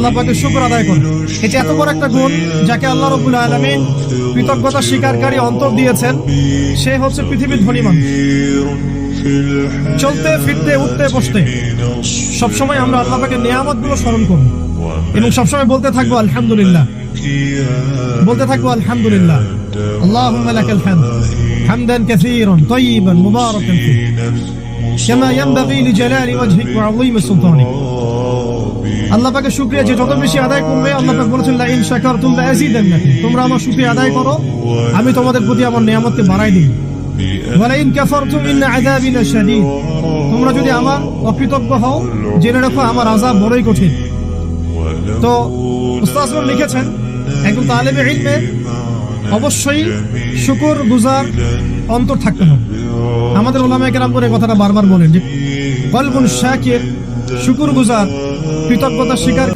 আল্লাহ পাকের শুকর আদায় করে। এটা এত বড় একটা গুণ যাকে আল্লাহ রাব্বুল আলামিন কৃতজ্ঞতা স্বীকারকারী অন্তর দিয়েছেন, সে হচ্ছে পৃথিবীর ধনী মানুষ। চলতে ফিরতে উঠতে বসতে সবসময় আমরা আল্লাহ পাকের নিয়ামতগুলো স্মরণ করব এবং সবসময় বলতে থাকবো আলহামদুলিল্লাহ, বলতে থাকবো আলহামদুলিল্লাহ। আল্লাহুম্মা লাকাল হামদ হামদান কাসীরান তাইয়িবান মুবারাকান ফীহি কামা ইয়ানবাগী লিজালালি ওয়াজহিক ওয়া আযীমি সুলতানিক। আল্লাহ পাকের শুকরিয়া যে যত বেশি আদায় করবে, আল্লাহ পাক বলেছেন লা ইন শাকারতুম লা আযীদান্নাকুম, তোমরা আমার শুকরিয়া আদায় করো, আমি তোমাদের প্রতি আমার নিয়ামতকে বাড়াই দেব। ওয়া লা ইন কাফারতুম ইন্না আযাবি লাশাদীদ, তোমরা যদি আমার অকৃতজ্ঞ হও জেনে রাখো আমার আযাব বড়ই কঠিন। তো উস্তাদগণ লিখেছেন একজন তালেবে ইলমে অবশ্যই শুকর গুজার অন্তর থাকতে হবে। আমাদের উলামায়ে কেরাম করে কথাটা বারবার বলেন যে কলবুন শাকির, শুকর গুজার, কৃতজ্ঞতা স্বীকার